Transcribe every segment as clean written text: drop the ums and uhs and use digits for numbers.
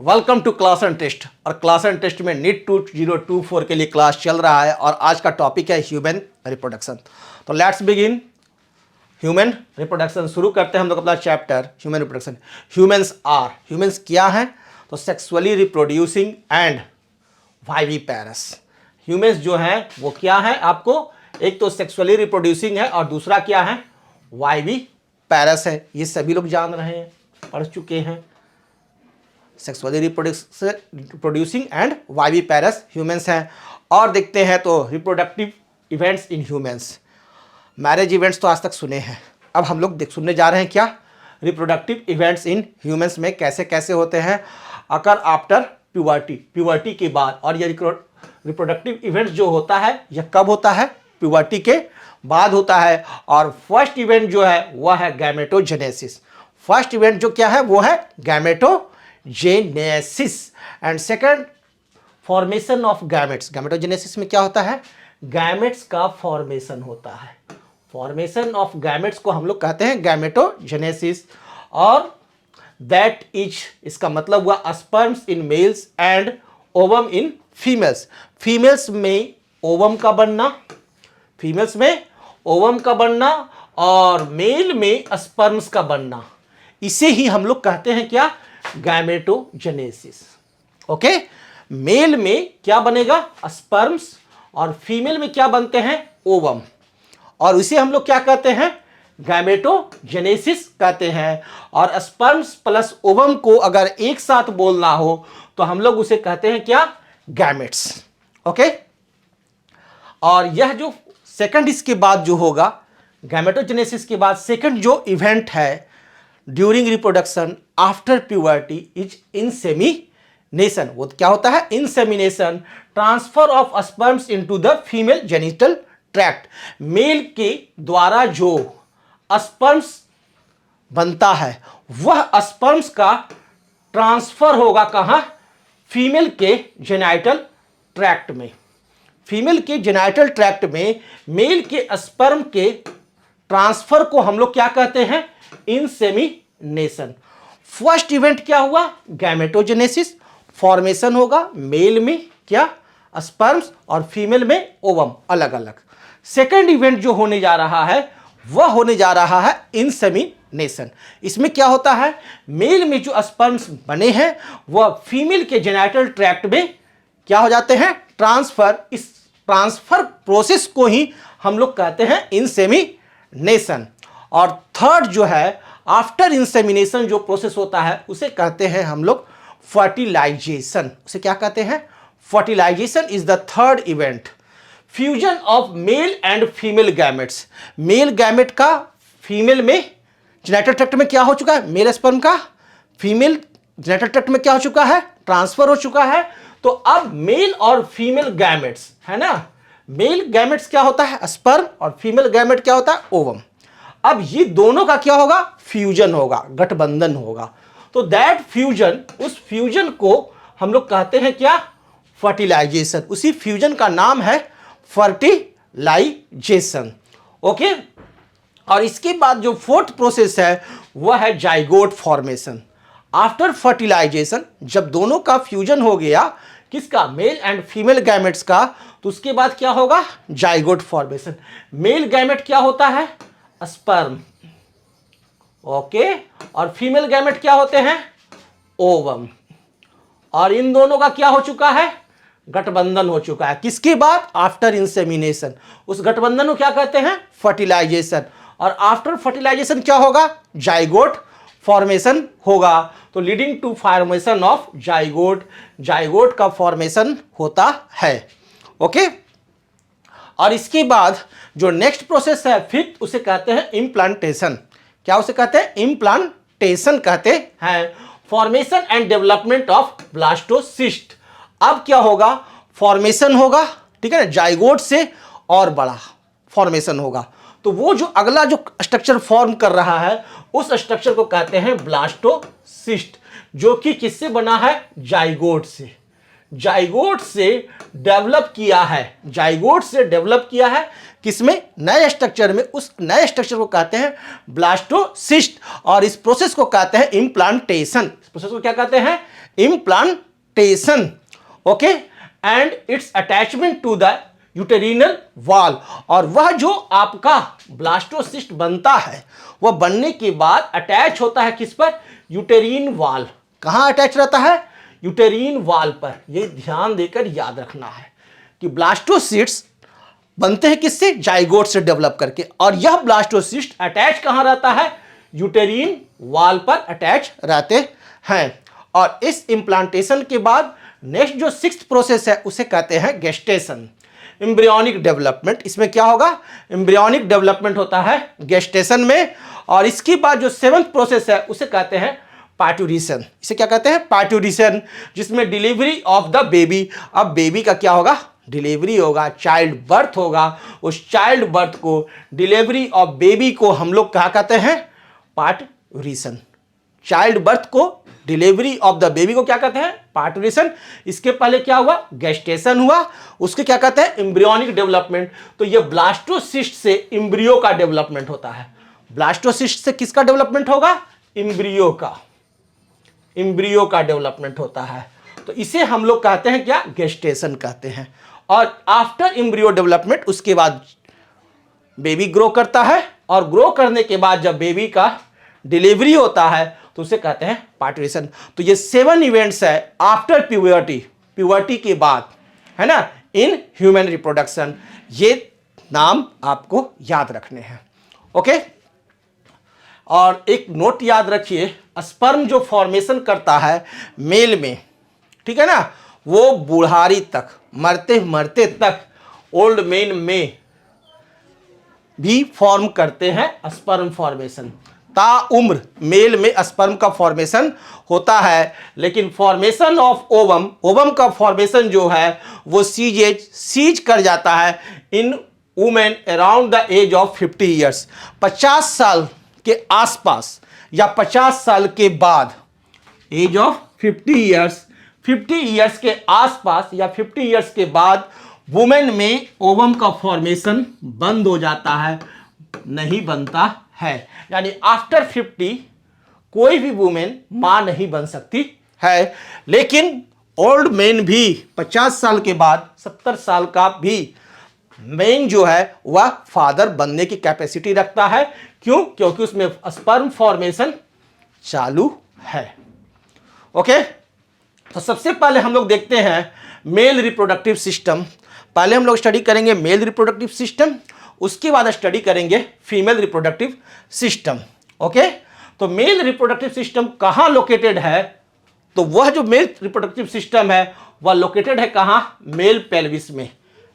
Welcome to class end test. और class end test में NEET 2024 के लिए क्लास चल रहा है और आज का टॉपिक है ह्यूमन रिप्रोडक्शन। तो लेट्स बिगिन ह्यूमन रिप्रोडक्शन। शुरू करते हैं हम लोग अपना चैप्टर ह्यूमन रिप्रोडक्शन। ह्यूमंस क्या हैं? तो सेक्सुअली रिप्रोड्यूसिंग एंड वाइविपेरस। ह्यूमंस जो हैं वो क्या है? आपको एक तो सेक्सुअली रिप्रोड्यूसिंग है और दूसरा क्या है? वाइविपेरस है। ये सभी लोग जान रहे हैं, पढ़ चुके हैं। सेक्सुअली रिप्रोड्यूसिंग एंड वाइविपेरस ह्यूमंस हैं। और देखते हैं तो reproductive events in humans. Marriage events तो आज तक सुने हैं, अब हम लोग सुनने जा रहे हैं क्या? रिप्रोडक्टिव इवेंट्स इन ह्यूमंस में कैसे कैसे होते हैं। अकर आफ्टर प्यूबर्टी के बाद। और ये रिप्रोडक्टिव इवेंट्स जो होता है यह कब होता है? प्यूबर्टी के बाद होता है। और फर्स्ट इवेंट जो है वह है गैमेटोजेनेसिस। फर्स्ट इवेंट जो क्या है वो है gametogenesis. And second formation of gametes. Gametogenesis में क्या होता है? गैमेट्स का फॉर्मेशन होता है। फॉर्मेशन ऑफ गैमेट्स को हम लोग कहते हैं गैमेटोजेनेसिस। और दैट इज, इसका मतलब हुआ sperms in males and ovum in females. Females में ओवम का बनना, फीमेल्स में ओवम का बनना और मेल में स्पर्म्स का बनना, इसे ही हम लोग कहते हैं क्या? गैमेटोजेनेसिस। ओके, मेल में क्या बनेगा? स्पर्म्स और फीमेल में क्या बनते हैं? ओवम। और इसे हम लोग क्या कहते हैं? गैमेटोजेनेसिस कहते हैं। और स्पर्म्स प्लस ओवम को अगर एक साथ बोलना हो तो हम लोग उसे कहते हैं क्या? गैमेट्स। ओके, और यह जो सेकंड इसके बाद जो होगा, गैमेटोजेनेसिस के बाद सेकंड जो इवेंट है during reproduction after puberty is insemination. वो क्या होता है? Insemination, transfer of sperms into the female genital tract. Male के द्वारा जो स्पर्म्स बनता है वह स्पर्म्स का ट्रांसफर होगा कहां? फीमेल के जेनिटल ट्रैक्ट में। फीमेल के जेनिटल ट्रैक्ट में मेल के स्पर्म के ट्रांसफर को हम लोग क्या कहते हैं? इंसेमिनेशन। फर्स्ट इवेंट क्या हुआ? गैमेटोजेनेसिस, फॉर्मेशन होगा मेल में क्या? स्पर्म्स और फीमेल में ओवम अलग अलग। सेकंड इवेंट जो होने जा रहा है वह होने जा रहा है इंसेमिनेशन। इसमें क्या होता है? मेल में जो स्पर्म्स बने हैं वह फीमेल के जेनिटल ट्रैक्ट में क्या हो जाते हैं? ट्रांसफर। इस ट्रांसफर प्रोसेस को ही हम लोग कहते हैं इंसेमिनेशन। और थर्ड जो है आफ्टर इंसेमिनेशन जो प्रोसेस होता है उसे कहते हैं हम लोग फर्टिलाइजेशन। उसे क्या कहते हैं? Fertilization is the third event. Fusion of male and female gametes. Male gamete का फीमेल में जेनिटल ट्रैक्ट में क्या हो चुका है? मेल स्पर्म का फीमेल जेनिटल ट्रैक्ट में क्या हो चुका है? ट्रांसफर हो चुका है। तो अब मेल और फीमेल गैमेट्स है ना, मेल गैमेट्स क्या होता है? स्पर्म। और फीमेल गैमेट क्या होता है? ओवम। अब ये दोनों का क्या होगा? फ्यूजन होगा, गठबंधन होगा। तो दैट फ्यूजन, उस फ्यूजन को हम लोग कहते हैं क्या? फर्टिलाइजेशन। उसी फ्यूजन का नाम है फर्टिलाइजेशन। ओके, और इसके बाद जो फोर्थ प्रोसेस है वह है जाइगोट फॉर्मेशन। आफ्टर फर्टिलाइजेशन, जब दोनों का फ्यूजन हो गया, किसका? मेल एंड फीमेल गैमेट्स का, तो उसके बाद क्या होगा? Zygote formation. मेल गैमेट क्या होता है? स्पर्म। ओके, और फीमेल गैमेट क्या होते हैं? ओवम। और इन दोनों का क्या हो चुका है? गठबंधन हो चुका है। किसके बाद? After insemination. उस गठबंधन को क्या कहते हैं? फर्टिलाइजेशन। और आफ्टर फर्टिलाइजेशन क्या होगा? जाइगोट फॉर्मेशन होगा। तो leading to formation of zygote, zygote का फॉर्मेशन होता है। ओके, और इसके बाद जो नेक्स्ट प्रोसेस है फिफ्थ, उसे कहते हैं इम्प्लांटेशन। क्या उसे कहते हैं? इम्प्लांटेशन कहते हैं। Formation and development of blastocyst. अब क्या होगा? फॉर्मेशन होगा, ठीक है ना, जाइगोट से और बड़ा फॉर्मेशन होगा। तो वो जो अगला जो स्ट्रक्चर फॉर्म कर रहा है उस स्ट्रक्चर को कहते हैं ब्लास्टोसिस्ट, जो कि किससे बना है? जाइगोट से। जाइगोट से डेवलप किया है, जाइगोट से डेवलप किया है किसमें? नए स्ट्रक्चर में। उस नए स्ट्रक्चर को कहते हैं ब्लास्टोसिस्ट। और इस प्रोसेस को कहते हैं इम्प्लांटेशन। इस प्रोसेस को क्या कहते हैं? Implantation, okay, and it's attachment to the uterine wall. और वह जो आपका ब्लास्टोसिस्ट बनता है वह बनने के बाद अटैच होता है किस पर? यूटेरिन वॉल। कहां अटैच रहता है? यूटेरिन वॉल पर। यह ध्यान देकर याद रखना है कि ब्लास्टोसिस्ट बनते हैं किससे? जाइगोट से डेवलप करके। और यह ब्लास्टोसिस्ट अटैच कहां रहता है? यूटेरिन वॉल पर अटैच रहते हैं। और इस इंप्लांटेशन के बाद नेक्स्ट जो 6th प्रोसेस है उसे कहते हैं गेस्टेशन, एम्ब्रियोनिक डेवलपमेंट। इसमें क्या होगा? एम्ब्रियोनिक डेवलपमेंट होता है गेस्टेशन में। और इसके बाद जो 7th प्रोसेस है उसे कहते हैं पार्ट्यूरेशन। इसे क्या कहते हैं? पार्ट्यूरेशन, जिसमें डिलीवरी ऑफ द बेबी। अब बेबी का क्या होगा? डिलीवरी होगा, चाइल्ड बर्थ होगा। उस चाइल्ड बर्थ को, डिलीवरी ऑफ बेबी को हम लोग क्या कहते हैं? पार्ट्यूरेशन। चाइल्ड बर्थ को, डिलीवरी ऑफ द बेबी को क्या कहते हैं? पार्ट्यूरेशन। इसके पहले क्या हुआ? गेस्टेशन हुआ। उसके क्या कहते हैं? Embryonic development. तो ये ब्लास्टोसिस्ट से एम्ब्रियो का डेवलपमेंट होता है। ब्लास्टोसिस्ट से किसका डेवलपमेंट होगा? एम्ब्रियो का। एम्ब्रियो का डेवलपमेंट होता है। तो इसे हम लोग कहते हैं क्या? गेस्टेशन कहते हैं। और आफ्टर एम्ब्रियो डेवलपमेंट उसके बाद बेबी ग्रो करता है। और ग्रो करने के बाद जब बेबी का डिलीवरी होता है तो उसे कहते हैं पार्ट्यूरेशन। तो ये 7 इवेंट्स है आफ्टर प्यूबर्टी, प्यूबर्टी के बाद, है ना, इन ह्यूमन रिप्रोडक्शन। ये नाम आपको याद रखने हैं, ओके। और एक नोट याद रखिए, स्पर्म जो फॉर्मेशन करता है मेल में, ठीक है ना, वो बुढ़ारी तक, मरते मरते तक ओल्ड मैन में भी फॉर्म करते हैं स्पर्म फॉर्मेशन। ताउम्र मेल में स्पर्म का फॉर्मेशन होता है। लेकिन फॉर्मेशन ऑफ ओवम, ओवम का फॉर्मेशन जो है वो सीज कर जाता है in women around the age of 50 years. 50 साल के आसपास या 50 साल के बाद, एज ऑफ 50 ईयर्स, 50 ईयर्स के आसपास या 50 ईयर्स के बाद वुमेन में ओवम का फॉर्मेशन बंद हो जाता है, नहीं बनता है। यानी आफ्टर 50 कोई भी वुमेन मां नहीं बन सकती है। लेकिन ओल्ड मैन भी 50 साल के बाद, 70 साल का भी मैन जो है वह फादर बनने की कैपेसिटी रखता है। क्यों? क्योंकि उसमें स्पर्म फॉर्मेशन चालू है, ओके। तो सबसे पहले हम लोग देखते हैं मेल रिप्रोडक्टिव सिस्टम। पहले हम लोग स्टडी करेंगे मेल रिप्रोडक्टिव सिस्टम, उसके बाद स्टडी करेंगे फीमेल रिप्रोडक्टिव सिस्टम, ओके। तो मेल रिप्रोडक्टिव सिस्टम कहाँ लोकेटेड है? तो वह जो मेल रिप्रोडक्टिव सिस्टम है वह लोकेटेड है कहाँ? मेल पेल्विस में।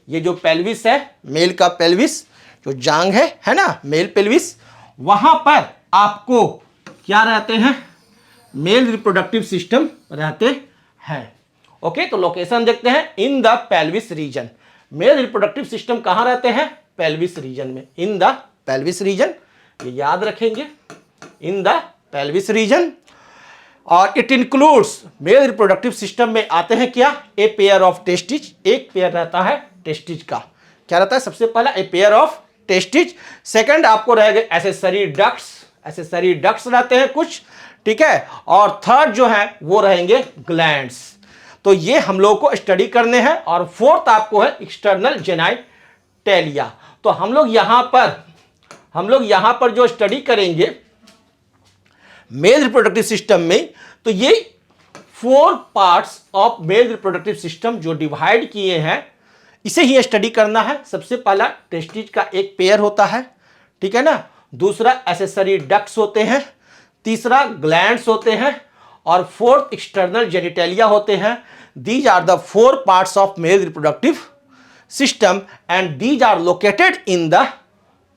ये जो पेल्विस है, मेल का पेल्विस, जो जांग है ना, मेल पेल्विस, वहां पर आपको क्या रहते हैं? मेल रिप्रोडक्टिव सिस्टम रहते हैं, ओके। तो लोकेशन देखते हैं, इन the pelvis reason. Mail reproductive system कहां रहते हैं? पेल्विस रीजन में, इन द पेल्विस रीजन। ये याद रखेंगे, इन द पेल्विस रीजन। और it includes, mail reproductive system में आते हैं क्या? ए पेयर ऑफ टेस्टिज, एक पेयर रहता है टेस्टिज का। क्या रहता है? सबसे पहला a pair of testes. Second आपको रहेगा एसेसरी डक्ट्स, एसेसरी डक्ट्स रहते हैं कुछ, ठीक है। और थर्ड जो है वो रहेंगे ग्लैंड्स। तो ये हम लोग को स्टडी करने हैं। और फोर्थ आपको है एक्सटर्नल जेनाइटेलिया। तो हम लोग यहां पर जो स्टडी करेंगे मेल रिप्रोडक्टिव सिस्टम में, तो ये 4 parts of male reproductive system जो डिवाइड किए हैं, इसे ही स्टडी करना है। सबसे पहला टेस्टिज का एक पेयर होता है, ठीक है ना। दूसरा एसेसरी डक्ट्स होते हैं, तीसरा ग्लैंड्स होते हैं, और फोर्थ एक्सटर्नल जेनिटेलिया होते हैं। These are the 4 parts of male reproductive system and these are located in the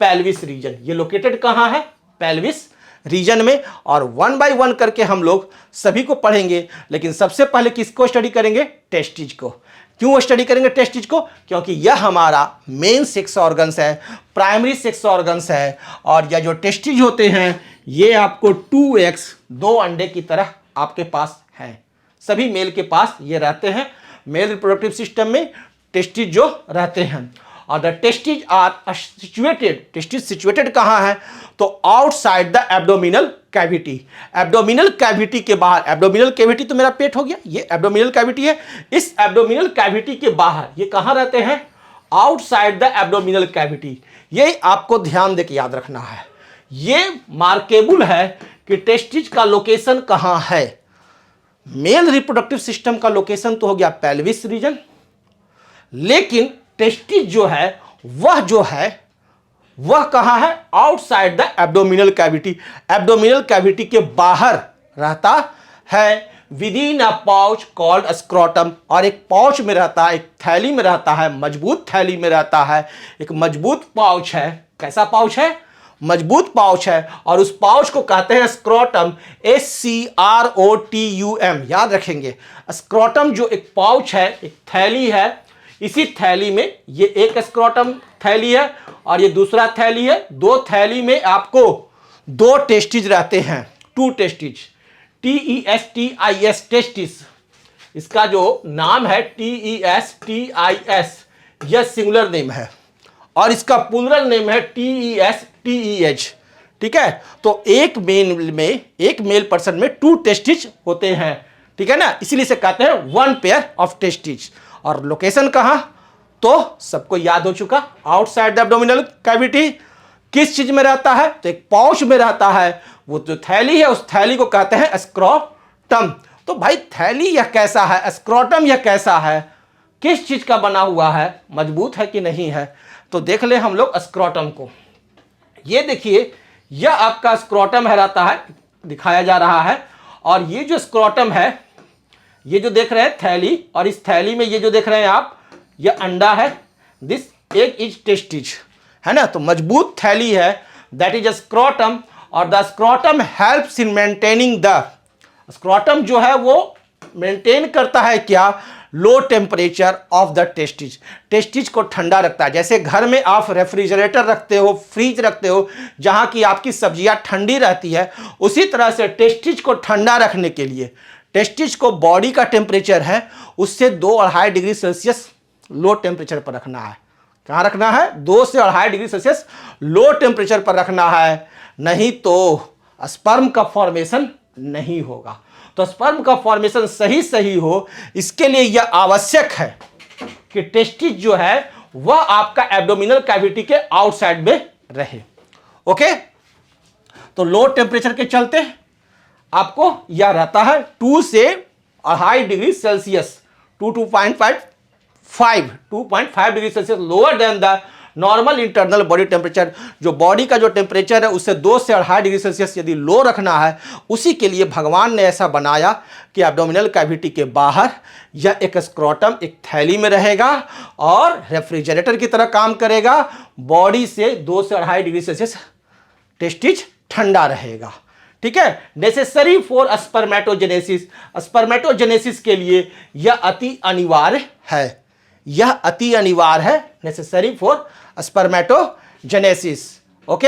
pelvis region. ये लोकेटेड कहां है? पेल्विस रीजन में। और 1 बाय 1 करके हम लोग सभी को पढ़ेंगे। लेकिन सबसे पहले किसको स्टडी करेंगे? टेस्टिज को। क्यों स्टडी करेंगे टेस्टिज को? क्योंकि यह हमारा मेन सेक्स ऑर्गन्स है, प्राइमरी सेक्स ऑर्गन्स है। और यह जो टेस्टिज होते हैं ये आपको 2 एग्स, 2 अंडे की तरह आपके पास है। सभी मेल के पास ये रहते हैं। मेल रिप्रोडक्टिव सिस्टम में टेस्टिज जो रहते हैं। और the testes are situated, testes situated कहाँ है, तो outside the abdominal cavity, abdominal cavity के बाहर। एब्डोमिनल कैविटी तो मेरा पेट हो गया, ये एब्डोमिनल कैविटी है। इस एब्डोमिनल कैविटी के बाहर ये कहाँ रहते हैं, आउटसाइड द एब्डोमिनल कैविटी। ये आपको ध्यान देके याद रखना है, ये मार्केबल है कि टेस्टिज का लोकेशन कहाँ है। मेल रिप्रोडक्टिव सिस्टम का लोकेशन तो हो गया पेल्विस रीजन, लेकिन टेस्टिज जो है वह कहाँ है, outside the abdominal cavity, abdominal cavity के बाहर रहता है, with in a pouch called scrotum, और एक पाउच में रहता है, एक थैली में रहता है, मजबूत थैली में रहता है, एक मजबूत पाउच है। कैसा पाउच है, मजबूत पाउच है, और उस पाउच को कहते हैं स्क्रोटम, SCROTUM, याद रखेंगे। स्क्रोटम जो एक पाउच है, एक थैली है, इसी थैली में ये एक स्क्रोटम थैली है और ये दूसरा थैली है। दो थैली में आपको दो टेस्टिज रहते हैं, टू टेस्टिज, TESTIS, टेस्टिस, इसका जो नाम है TESTIS, यह सिंगुलर नेम है, और इसका प्लूरल नेम है TES, ठीक है। तो एक मेल पर्सन में टू टेस्टिज होते हैं, ठीक है ना, इसीलिए से कहते हैं वन पेयर ऑफ टेस्टिज। और लोकेशन कहां, तो सबको याद हो चुका, आउटसाइड द एब्डोमिनल कैविटी। किस चीज में रहता है, तो एक पाउच में रहता है, वो जो थैली है उस थैली को कहते हैं स्क्रोटम। तो भाई थैली यह कैसा है, स्क्रोटम यह कैसा है, किस चीज का बना हुआ है, मजबूत है कि नहीं है। तो देख ले हम लोग स्क्रोटम को, ये देखिए यह आपका स्क्रोटम है, रहता है, दिखाया जा रहा है। और ये जो स्क्रोटम है, ये जो देख रहे हैं थैली, और इस थैली में ये जो देख रहे हैं आप, ये अंडा है, दिस एग इज टेस्टिज, है ना। तो मजबूत थैली है, दैट इज अ स्क्रोटम, और the scrotum helps in maintaining the, scrotum जो है वो मेंटेन करता है क्या, low temperature of the testes, testes को ठंडा रखता है। जैसे घर में आप रेफ्रिजरेटर रखते हो, फ्रीज रखते हो, जहां की आपकी सब्जियां ठंडी रहती है, उसी तरह से टेस्टिज को ठंडा रखने के लिए, टेस्टिज को बॉडी का टेम्परेचर है उससे 2-2.5 डिग्री सेल्सियस लो टेम्परेचर पर रखना है। कहाँ रखना है, 2 से 2.5 डिग्री सेल्सियस लो टेम्परेचर पर रखना है, नहीं तो स्पर्म का फॉर्मेशन नहीं होगा। तो स्पर्म का फॉर्मेशन सही हो, इसके लिए यह आवश्यक है कि टेस्टिज जो है वह आपका एब्डोमिनल कैविटी के आउटसाइड में रहे। ओके, तो लो टेम्परेचर के चलते आपको यह रहता है 2 से 2.5 degree Celsius, 2.5 degree Celsius lower than the normal internal body temperature. जो बॉडी का जो टेम्परेचर है उससे 2 से 2.5 डिग्री सेल्सियस यदि लो रखना है, उसी के लिए भगवान ने ऐसा बनाया कि एब्डोमिनल कैविटी के बाहर यह एक स्क्रोटम एक थैली में रहेगा और रेफ्रिजरेटर की तरह काम करेगा। बॉडी से 2 से 2.5 डिग्री सेल्सियस टेस्टिज ठंडा रहेगा, ठीक है। नेसेसरी फॉर स्पर्मेटोजेनेसिस, स्पर्मेटोजेनेसिस के लिए यह अति अनिवार्य है, यह अति अनिवार्य है, नेसेसरी फॉर स्पर्मेटोजेनेसिस। ओके,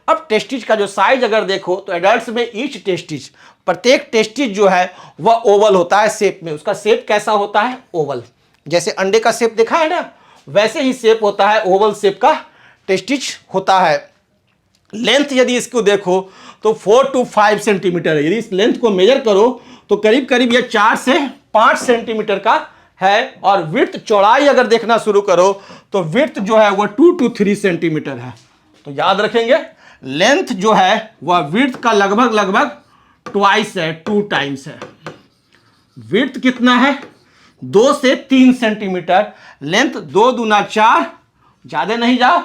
अब टेस्टिज का जो साइज अगर देखो तो एडल्ट्स में ईच टेस्टिज, प्रत्येक टेस्टिज जो है वह ओवल होता है शेप में। उसका शेप कैसा होता है, ओवल, जैसे अंडे का शेप देखा है ना, वैसे ही शेप होता है, ओवल शेप का टेस्टिज होता है। लेंथ यदि इसको देखो तो 4 to 5 सेंटीमीटर है। यदि इस लेंथ को मेजर करो तो करीब करीब यह 4 से 5 सेंटीमीटर का है। और विड्थ, चौड़ाई अगर देखना शुरू करो तो विड्थ जो है वह 2 to 3 सेंटीमीटर है। तो याद रखेंगे लेंथ जो है वह विड्थ का लगभग ट्वाइस है, 2 टाइम्स है। विड्थ कितना है, 2 से 3 सेंटीमीटर, लेंथ 2 दूना 4, ज्यादा नहीं जाओ,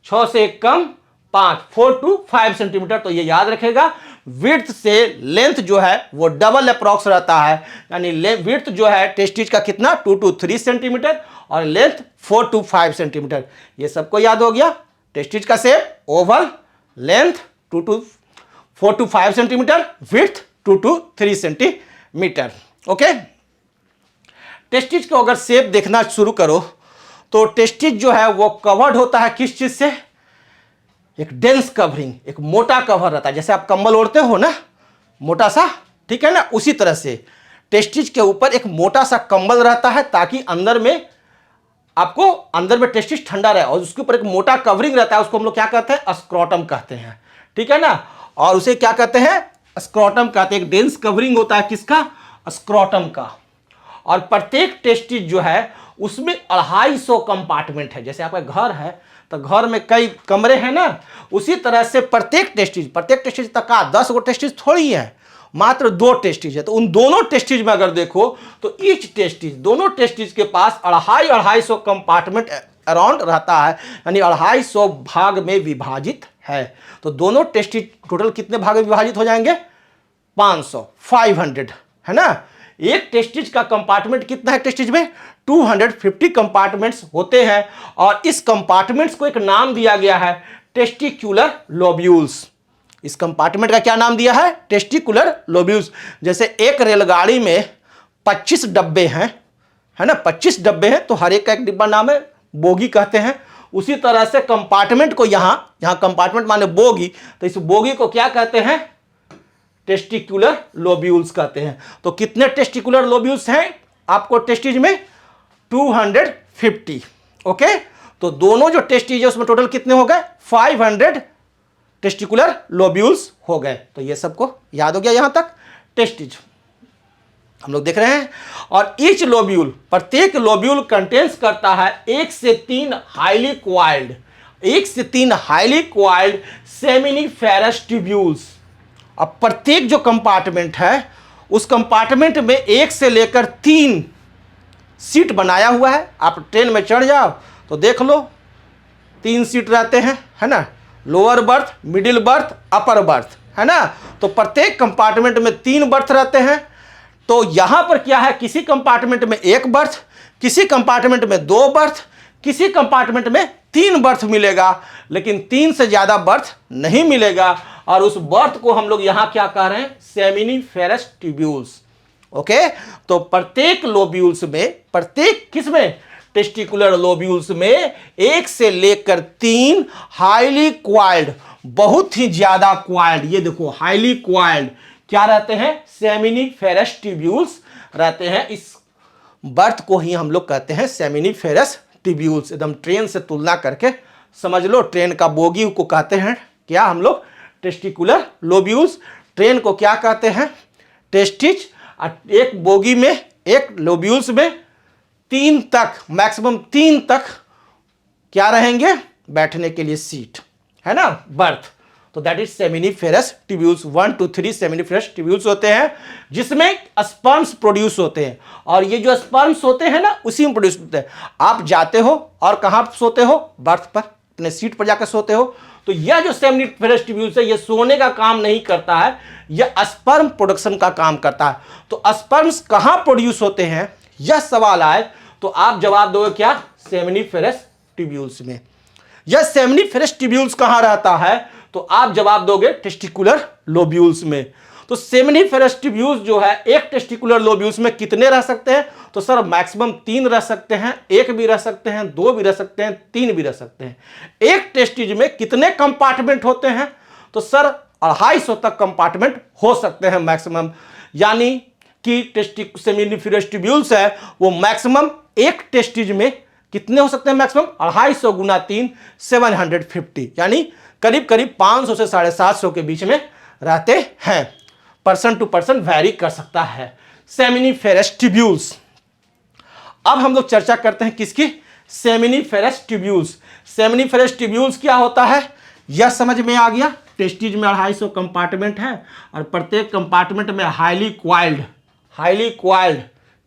6 से 1 कम 5, 4 to 5 सेंटीमीटर। तो ये याद रखेगा, विड्थ से लेंथ जो है वो डबल अप्रॉक्स रहता है, यानी विड्थ जो है टेस्टिज का कितना, 2 to 3 सेंटीमीटर और लेंथ 4 to 5 सेंटीमीटर। ये सबको याद हो गया। टेस्टिज का shape Oval, length 4 to 5 centimetre, width 2 to 3 centimetre. Okay, testes को अगर शेप देखना शुरू करो तो टेस्टिज जो है वो कवर्ड होता है किस चीज से, एक डेंस कवरिंग, एक मोटा कवर रहता है, जैसे आप कंबल ओढ़ते हो ना मोटा सा, ठीक है ना, उसी तरह से टेस्टिज के ऊपर एक मोटा सा कंबल रहता है ताकि अंदर में आपको अंदर में टेस्टिस ठंडा रहे और उसके ऊपर एक मोटा कवरिंग रहता है, उसको हम लोग क्या कहते हैं, स्क्रोटम कहते हैं, ठीक है ना। और उसे क्या कहते हैं, स्क्रोटम कहते हैं। एक डेंस कवरिंग होता है किसका, स्क्रोटम का। और प्रत्येक टेस्टिस जो है उसमें 250 कंपार्टमेंट है। जैसे आपका घर है तो घर में कई कमरे हैं ना, उसी तरह से प्रत्येक टेस्टिस तक का 10 गो टेस्टिस थोड़ी है, मात्र 2 टेस्टिस है। तो उन दोनों टेस्टिस में अगर देखो तो ईच टेस्टिस, दोनों टेस्टिस के पास 250 कंपार्टमेंट अराउंड रहता है, यानी 250 भाग में विभाजित है। तो दोनों टेस्टिस टोटल कितने भाग में विभाजित हो जाएंगे, 500 है ना। एक टेस्टिस का कंपार्टमेंट कितना है, टेस्टिस में 250 कंपार्टमेंट्स होते हैं। और इस कंपार्टमेंट्स को एक नाम दिया गया है टेस्टिकुलर लोब्यूल्स। इस कंपार्टमेंट का क्या नाम दिया है, टेस्टिकुलर लोब्यूल्स। जैसे एक रेलगाड़ी में 25 डब्बे हैं, है ना, 25 डब्बे हैं, तो हर एक का एक डिब्बा नाम है, बोगी कहते हैं। उसी तरह से कंपार्टमेंट को यहां कंपार्टमेंट माने बोगी, तो इस बोगी को क्या कहते हैं, टेस्टिकुलर लोब्यूल्स कहते हैं। तो कितने टेस्टिकुलर लोब्यूल्स हैं आपको टेस्टिस में, 250। ओके, तो दोनों जो टेस्टिस है उसमें टोटल कितने हो गए, 500 टेस्टिकुलर लोब्यूल्स हो गए। तो ये सबको याद हो गया यहां तक, टेस्टिस हम लोग देख रहे हैं। और ईच लोब्यूल, प्रत्येक लोब्यूल कंटेन्स करता है 1 से 3 हाईली क्वाइल्ड, 1 से 3 हाईली क्वाइल्ड सेमिनिफेरस ट्यूब्यूल्स। अब प्रत्येक जो कंपार्टमेंट है उस कंपार्टमेंट में 1 से लेकर 3 सीट बनाया हुआ है। आप ट्रेन में चढ़ जाओ तो देख लो 3 सीट रहते हैं, है ना, lower berth, middle birth, upper berth, है ना। तो प्रत्येक कंपार्टमेंट में 3 बर्थ रहते हैं। तो यहां पर क्या है, किसी कंपार्टमेंट में 1 बर्थ, किसी कंपार्टमेंट में 2 बर्थ, किसी कंपार्टमेंट में 3 बर्थ मिलेगा, लेकिन 3 से ज्यादा बर्थ नहीं मिलेगा। और उस बर्थ को हम लोग यहां क्या कह रहे हैं, सेमिनिफेरस ट्यूब्यूल्स। ओके, तो प्रत्येक लोब्यूल्स में, प्रत्येक किसमें, टेस्टिकुलर लोब्यूल्स में 1 से लेकर 3 हाईली क्वाइल्ड, बहुत ही ज्यादा क्वाइल्ड, ये देखो हाईली क्वाइल्ड क्या रहते हैं, सेमिनिफेरस ट्यूब्यूल्स रहते हैं। इस बर्थ को ही हम लोग कहते हैं सेमिनिफेरस ट्यूब्यूल्स। एकदम ट्रेन से तुलना करके समझ लो, ट्रेन का बोगी को कहते हैं क्या हम लोग, टेस्टिकुलर लोब्यूल्स। ट्रेन को क्या कहते हैं, टेस्टिस। एक बोगी में, एक लोब्यूल्स में 3 तक, मैक्सिमम 3 तक क्या रहेंगे, बैठने के लिए सीट, है ना, बर्थ। तो that is seminiferous tubules. 1 to 3 seminiferous tubules होते हैं, जिसमें स्पर्म्स प्रोड्यूस होते हैं। और ये जो स्पर्म्स होते हैं ना, उसी में प्रोड्यूस होते हैं। आप जाते हो और कहां सोते हो, बर्थ पर, अपने सीट पर जाकर सोते हो। तो यह जो सेमिनिफेरस ट्यूब्यूल्स है, ये सोने का काम नहीं करता है, यह स्पर्म प्रोडक्शन का काम करता है। तो स्पर्म्स कहां प्रोड्यूस होते हैं, यह सवाल आए तो आप जवाब दोगे क्या, सेमिनिफेरस ट्यूब्यूल्स में। यह सेमिनिफेरस ट्यूब्यूल्स कहां रहता है, तो आप जवाब दोगे टेस्टिकुलर लोब्यूल्स में। तो सेमिनिफेरस ट्यूब्यूल्स जो है, एक टेस्टिकुलर लोब्यूल्स में कितने रह सकते हैं, तो सर मैक्सिमम 3 रह सकते हैं, 1 भी रह सकते हैं, 2 भी रह सकते हैं, 3 भी रह सकते हैं। एक टेस्टिस में कितने कंपार्टमेंट होते हैं, तो सर 250 तक कंपार्टमेंट हो सकते हैं मैक्सिमम। यानी कि सेमिनिफेरस ट्यूब्यूल्स है वो मैक्सिमम एक टेस्टिस में कितने हो सकते हैं, मैक्सिमम 250 गुना 3 750, यानी करीब करीब 500 से 750 के बीच में रहते हैं। पर्सन टू पर्सन वैरी कर सकता है सेमिनिफेरस ट्यूब्यूल्स। अब हम लोग चर्चा करते हैं किसकी, सेमिनिफेरस ट्यूब्यूल्स। सेमिनिफेरस ट्यूब्यूल्स क्या होता है, यह समझ में आ गया। टेस्टिस में 250 कंपार्टमेंट है और प्रत्येक कंपार्टमेंट में हाईली क्वाइल्ड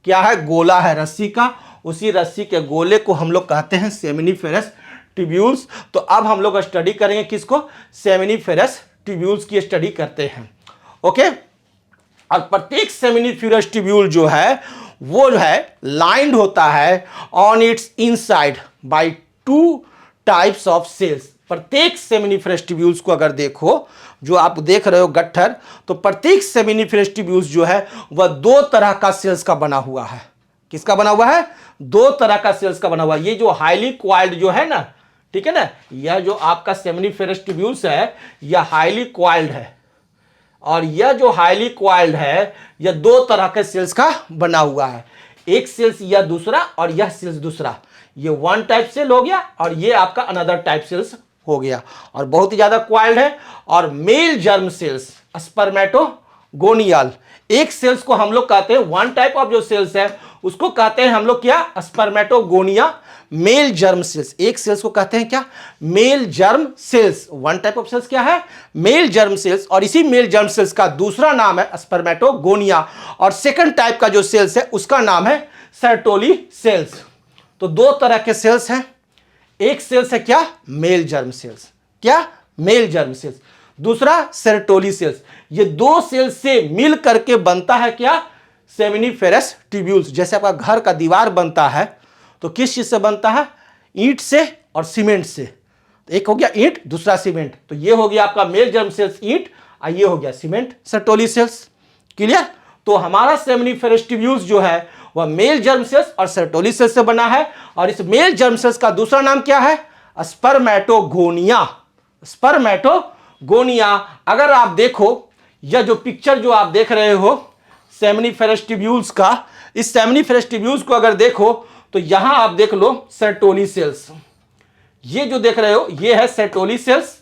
क्या है, गोला है रस्सी का, उसी रस्सी के गोले को हम लोग कहते हैं सेमिनिफेरस ट्यूब्यूल्स। तो अब हम लोग स्टडी करेंगे किसको, सेमिनिफेरस ट्यूब्यूल्स की स्टडी करते हैं। ओके, और प्रत्येक सेमिनिफेरस ट्यूब्यूल जो है वो जो है लाइंड होता है on its inside by 2 types of cells. प्रत्येक सेमिनिफेरस ट्यूब्यूल्स को अगर देखो, जो आप देख रहे हो गट्ठर, तो प्रत्येक सेमिनिफेरस ट्यूब्यूल्स जो है वह 2 तरह का सेल्स का बना हुआ है। किसका बना हुआ है, 2 तरह का सेल्स का बना हुआ है। ये जो हाईली क्वाइल्ड जो है ना, ठीक है ना, यह जो आपका सेमिनिफेरस ट्यूब्यूल्स है यह हाईली क्वाइल्ड है, और यह जो हाईली क्वाइल्ड है यह 2 तरह के सेल्स का बना हुआ है। एक सेल्स यह दूसरा और यह सेल्स दूसरा। ये वन टाइप सेल हो गया और ये आपका अनदर टाइप सेल्स हो गया, और बहुत ही ज्यादा क्वाइल्ड है। और मेल जर्म सेल्स स्पर्मेटोगोनियल, एक सेल्स को हम लोग कहते हैं, वन टाइप ऑफ जो सेल्स है उसको कहते हैं हम लोग क्या, स्पर्मेटोगोनिया। मेल जर्म सेल्स, एक सेल्स को कहते हैं क्या, male germ cells. One type of cells क्या है, मेल जर्म सेल्स, और इसी मेल जर्म सेल्स का दूसरा नाम है स्पर्मेटोगोनिया, और सेकंड टाइप का जो सेल्स है उसका नाम है सर्टोली सेल्स। तो दो तरह के सेल्स हैं, एक सेल्स है क्या, मेल जर्म सेल्स, क्या, मेल जर्म सेल्स, दूसरा सर्टोली सेल्स। ये दो सेल्स से मिल करके बनता है क्या, सेमिनिफेरस ट्यूब्यूल्स। जैसे आपका घर का दीवार बनता है तो किस चीज से बनता है, ईंट से और सीमेंट से। तो एक हो गया ईंट, दूसरा सीमेंट, तो ये हो गया आपका मेल जर्म सेल्स ईंट, और ये हो गया सीमेंट, सर्टोली सेल्स। क्लियर। तो हमारा सेमिनिफेरस ट्यूब्यूल्स जो है वह मेल जर्म सेल्स और सर्टोली सेल्स से बना है, और इस मेल जर्म सेल्स का दूसरा नाम क्या है, स्पर्मेटोगोनिया, स्पर्मेटोगोनिया। अगर आप देखो यह जो पिक्चर जो आप देख रहे हो सेमिनिफेरस ट्यूब्यूल्स का, इस सेमिनिफेरस ट्यूब्यूल्स को अगर देखो तो यहां आप देख लो सर्टोली सेल्स, ये जो देख रहे हो ये है सर्टोली सेल्स,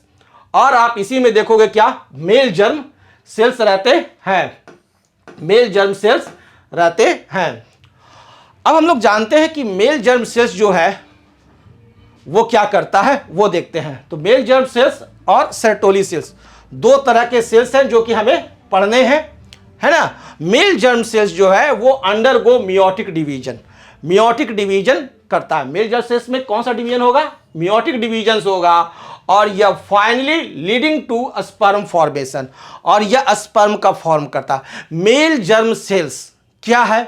और आप इसी में देखोगे क्या, मेल जर्म सेल्स रहते हैं, मेल जर्म सेल्स रहते हैं। अब हम लोग जानते हैं कि मेल जर्म सेल्स जो है वो क्या करता है वो देखते हैं। तो मेल जर्म सेल्स और सर्टोली सेल्स दो तरह के सेल्स हैं जो कि हमें पढ़ने हैं, है ना। मेल जर्म सेल्स जो है वो undergo meiotic division, meiotic division करता है। मेल जर्म सेल्स में कौन सा डिवीजन होगा, मियोटिक डिवीजन होगा, और यह finally leading to sperm formation, और यह स्पर्म का फॉर्म करता है। मेल जर्म सेल्स क्या है,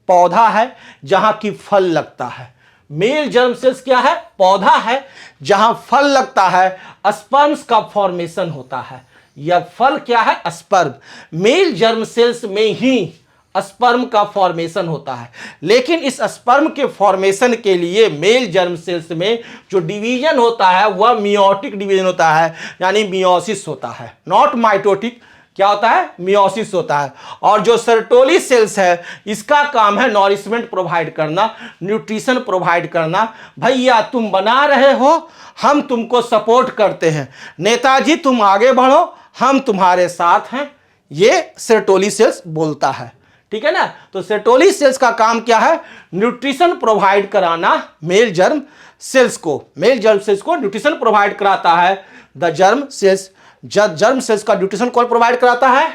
पौधा है जहां की फल लगता है। मेल जर्म सेल्स क्या है, पौधा है जहां फल लगता है, स्पर्म्स का फॉर्मेशन होता है। यह फल क्या है, स्पर्म। मेल जर्म सेल्स में ही स्पर्म का फॉर्मेशन होता है, लेकिन इस स्पर्म के फॉर्मेशन के लिए मेल जर्म सेल्स में जो डिवीजन होता है वह मियोटिक डिवीजन होता है, यानी मियोसिस होता है, नॉट माइटोटिक। क्या होता है, मियोसिस होता है। और जो सर्टोली सेल्स है इसका काम है नॉरिशमेंट प्रोवाइड करना, न्यूट्रिशन प्रोवाइड करना। भैया तुम बना रहे हो, हम तुमको सपोर्ट करते हैं, नेताजी तुम आगे बढ़ो, हम तुम्हारे साथ हैं, ये सर्टोली सेल्स बोलता है। ठीक है ना। तो सर्टोली सेल्स का काम क्या है, न्यूट्रिशन प्रोवाइड कराना मेल जर्म सेल्स को, मेल जर्म सेल्स को न्यूट्रिशन प्रोवाइड कराता है the germ cells. Germ cells का न्यूट्रिशन कौन प्रोवाइड कराता है,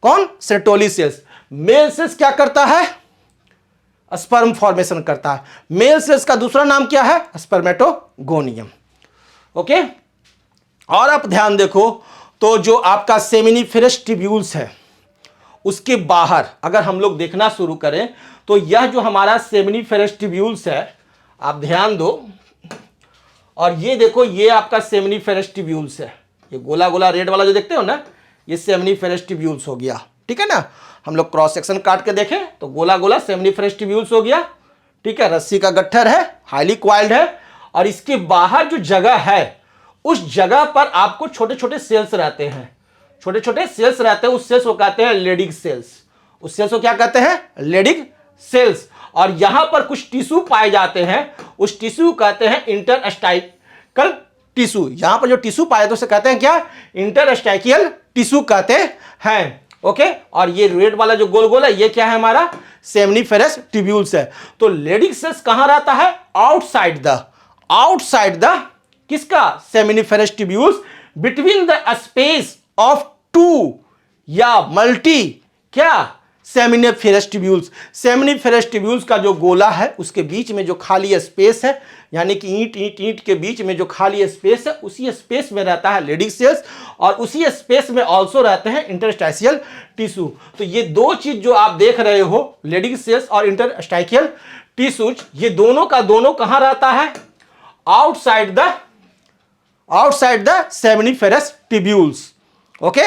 कौन, सर्टोली सेल्स। मेल सेल्स क्या करता है, स्पर्म फॉर्मेशन करता है। मेल सेल्स का दूसरा नाम क्या है, स्पर्मेटोगोनियम। ओके। और आप ध्यान देखो तो जो आपका सेमिनिफेरस ट्यूब्यूल्स है उसके बाहर अगर हम लोग देखना शुरू करें तो यह जो हमारा सेमिनिफेरस ट्यूब्यूल्स है, आप ध्यान दो, और ये देखो ये आपका सेमिनिफेरस ट्यूब्यूल्स है, ये गोला गोला रेड वाला जो देखते हो ना, ये सेमिनिफेरस ट्यूब्यूल्स हो गया। ठीक है ना। हम लोग क्रॉस सेक्शन काट के देखें तो गोला गोला सेमिनिफेरस ट्यूब्यूल्स हो गया। ठीक है, रस्सी का गट्ठर है, हाईली क्वाइल्ड है, और इसके बाहर जो जगह है उस जगह पर आपको छोटे छोटे सेल्स रहते हैं, छोटे छोटे सेल्स रहते हैं, उस सेल्स को कहते हैं लेडिग सेल्स। उस सेल्स को क्या कहते हैं, लेडिग सेल्स। और यहां पर कुछ टिश्यू पाए जाते हैं, उस टिश्यू कहते हैं इंटरस्टाइकल टिश्यू। यहां पर जो टिश्यू पाए तो उसे कहते हैं क्या, इंटरस्टाइकियल टिश्यू कहते हैं। ओके। और ये रेड वाला जो गोल गोल है ये क्या है, हमारा सेमिनिफेरस ट्यूब्यूल्स है। तो लेडिग सेल्स कहां रहता है, आउटसाइड द किसका, seminiferous tubules, between the space of two या मल्टी क्या, सेमिनिफेरस ट्यूब्यूल्स। सेमिनिफेरस ट्यूब्यूल्स का जो गोला है उसके बीच में जो खाली स्पेस है, यानी कि ईंट ईंट ईंट के बीच में जो खाली स्पेस है, उसी स्पेस में रहता है लेडिग सेल्स, और उसी स्पेस में ऑल्सो रहते हैं इंटरस्टाइशियल टिश्यू। तो ये दो चीज जो आप देख रहे हो, लेडिग सेल्स और इंटरस्टाइशियल टिश्यूज, ये दोनों का दोनों कहां रहता है, outside the seminiferous tubules. Okay.